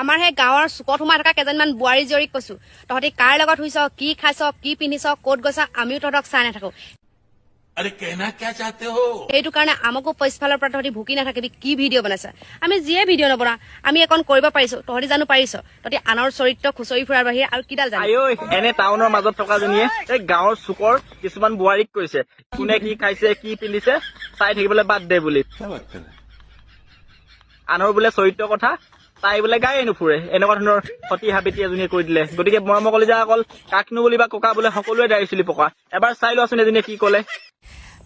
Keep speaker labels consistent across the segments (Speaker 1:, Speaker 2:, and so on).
Speaker 1: আমাৰ সেই গাঁৱৰ চুকত সোমাই থকা কেইজনমান বোৱাৰী জীয়ৰীক কৈছো, তহঁতি কাৰ লগত শুইছ, কি খাইছ, কি পিন্ধিছ, ক'ত গৈছ, আমিও তহঁতক চাই নাথাকো।
Speaker 2: अरे कहना क्या चाहते हो?
Speaker 1: সেইটো কাৰণে আমাকো পিছফালৰ পৰা তহঁতি ভুকি নাথাকিবি কি ভিডিঅ' বনাইছ। আমি যিয়ে ভিডিঅ' নবনাও, আমি এখন কৰিব পাৰিছো, তহঁতি জানো পাৰিছ? তহঁতি আনৰ চৰিত্ৰ খুচৰি ফুৰাৰ বাহিৰে আৰু কিডাল জানি।
Speaker 3: আইঐ এনে টাউনৰ মাজত থকা জনীয়ে এই গাঁৱৰ চুকৰ কিছুমান বোৱাৰীক কৈছে কোনে কি খাইছে কি পিন্ধিছে চাই থাকিবলৈ বাদ দে বুলি।
Speaker 2: क्या बात कर रहे हैं?
Speaker 3: আনৰ বোলে চৰিত্ৰ কথা তাই বোলে গায়ে নুফুৰে, এনেকুৱা ধৰণৰ সতী হাবিতি এজনীয়ে কৈ দিলে। গতিকে মৰমৰ কলিজা অকল কাক নুবুলিবা ককা বোলে সকলোৱে দাঢ়ি চুলি পকা। এবাৰ চাই লোৱাচোন এজনীয়ে কি ক'লে।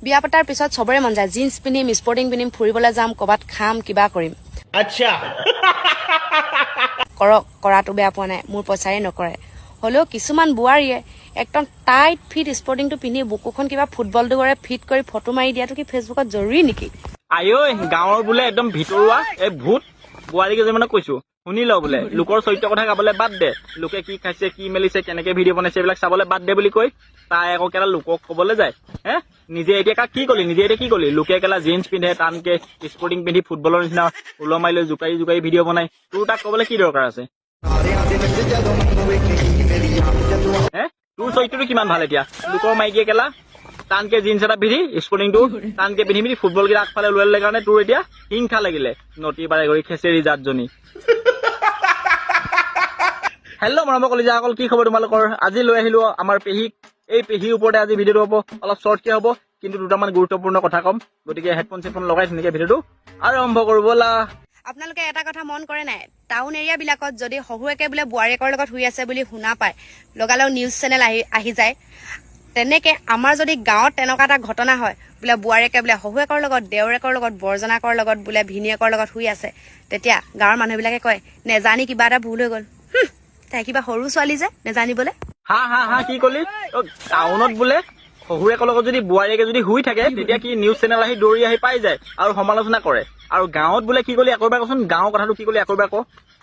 Speaker 1: বিয়া পতাৰ পিছত চবৰে মন যায় জিন্স পিন্ধিম, স্পৰ্টিং পিন্ধিম, ফুৰিবলৈ যাম, ক'ৰবাত খাম, কিবা কৰিম।
Speaker 2: अच्छा
Speaker 1: কৰক, কৰাটো বেয়া পোৱা নাই, মোৰ পইচাৰে নকৰে। হ'লেও কিছুমান বোৱাৰীয়ে একদম টাইট ফিট স্পৰ্টিংটো পিন্ধি বুকুখন কিবা ফুটবল দৰে ফিট কৰি ফটো মাৰি দিয়াটো কি ফেচবুকত জৰুৰী নেকি?
Speaker 3: আইঐ গাঁৱৰ বোলে একদম ভিতৰুৱা এই ভূত বোৱাৰী কেইজনমানক কৈছো শুনি ল বোলে লোকৰ চৰিত্ৰ কথা গাবলৈ বাদ দে, লোকে কি খাইছে কি মেলিছে কেনেকে ভিডিঅ' বনাইছে এইবিলাক চাবলৈ বাদ দে বুলি কৈ তাই আকৌ কেলা লোকক কবলৈ যায়। নিজে এতিয়া কাক কি কলি, নিজে এতিয়া কি কলি? লোকে কেলা জিন্স পিন্ধে টানকে স্পৰ্টিং পিন্ধি ফুটবলৰ নিচিনা ওলমাই লৈ জোকাৰি জোকাৰি ভিডিঅ' বনাই, তোৰ তাক কবলৈ কি দৰকাৰ আছে? তোৰ চৰিত্ৰটো কিমান ভাল এতিয়া? লোকৰ মাইকীয়ে কেলা টানকে জিন্স এটা পিন্ধি স্পৰ্টিংটো টানকে পিন্ধি পিন্ধি ফুটবল কেইটা আগফালে লৈ ল'লে কাৰণে তোৰ এতিয়া হিংসা লাগিলে নটি বাৰে কৰি খেচেৰি জাতজনী। হেল্ল' মৰমৰ কলিজা অকল কি খবৰ তোমালোকৰ? আজি লৈ আহিলো আমাৰ পেহীক। এই পেহীৰ ওপৰতে আজি ভিডিঅ'টো হ'ব, অলপ শ্বৰ্টকে হ'ব কিন্তু দুটামান গুৰুত্বপূৰ্ণ কথা ক'ম। গতিকে হেডফোন চেডফোন লগাই ধুনীয়াকে ভিডিঅ'টো আৰম্ভ কৰো ব'লা।
Speaker 1: আপোনালোকে এটা কথা মন কৰে নাই, টাউন এৰিয়া বিলাকত যদি শহুৱেকে বোলে বোৱাৰীয়েকৰ লগত শুই আছে বুলি শুনা পায়, লগালগ নিউজ চেনেল আহি যায়। তেনেকে আমাৰ যদি গাঁৱত তেনেকুৱা এটা ঘটনা হয়, বোলে বোৱাৰীয়েকে বোলে শহুৱেকৰ লগত, দেউৰেকৰ লগত, বৰজনাকৰ লগত, বোলে ভিনীয়েকৰ লগত শুই আছে, তেতিয়া গাঁৱৰ মানুহবিলাকে কয় নেজানি কিবা এটা ভুল হৈ গ'ল, তাই কিবা সৰু ছোৱালী যে নেজানিবলৈ।
Speaker 3: হা হা হা কি কলি? টাউনত বোলে শহুৰেকৰ লগত যদি বোৱাৰীয়েকে যদি শুই থাকে তেতিয়া কি নিউজ চেনেল আহি দৌৰি আহি পাই যায় আৰু সমালোচনা কৰে। আৰু গাঁৱত বোলে কি কলি আকৌ এবাৰ কচোন, গাঁৱৰ কথাটো কি কলি আকৌ এবাৰ ক।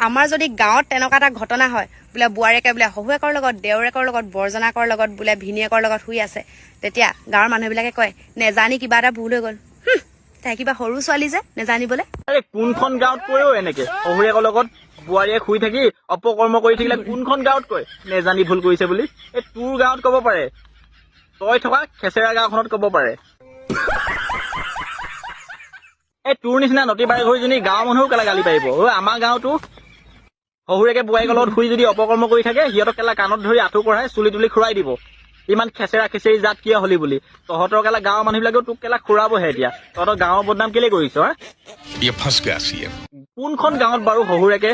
Speaker 1: আমাৰ যদি গাঁৱত তেনেকুৱা এটা ঘটনা হয়, বোলে বোৱাৰীয়েকে বোলে শহুৱেকৰ লগত, দেউৰেকৰ লগত, বৰজনাকৰ লগত, বোলে ভিনীয়েকৰ লগত শুই আছে, তেতিয়া গাঁৱৰ মানুহবিলাকে কয় নেজানি কিবা এটা ভুল হৈ গ'ল, তাই কিবা সৰু ছোৱালী যে নেজানিবলৈ।
Speaker 3: আৰে কোনখন গাঁৱত কয়ও এনেকে শহুৰেকৰ লগত বোৱাৰীয়ে শুই থাকি অপকৰ্ম কৰি থাকিলে কোনখন গাঁৱত কয় নেজানি ভুল কৰিছে বুলি? এই তোৰ গাঁৱত কব পাৰে, তই থকা খেচেৰা গাঁওখনত কব পাৰে। এই তোৰ নিচিনা নটি বাৰী ঘৰীজনী গাঁৱৰ মানুহো কেলা গালি পাৰিব। আমাৰ গাঁৱতো শহুৰেকে বোৱাৰীকৰ লগত শুই যদি অপকৰ্ম কৰি থাকে সিহঁতক কেলা কাণত ধৰি আঁঠু কঢ়াই চুলি তুলি খুৰাই দিব, ইমান খেচেৰা খেচেৰি জাত কিয় হলি বুলি। তহঁতৰ কেলা গাঁৱৰ মানুহবিলাকেও তোক কেলা খুৰাবহে এতিয়া। তহঁতৰ গাঁৱৰ বদনাম কেলে কৰিছ?
Speaker 2: ये फंस गया सीएम।
Speaker 3: কোনখন গাঁৱত বাৰু শহুৰেকে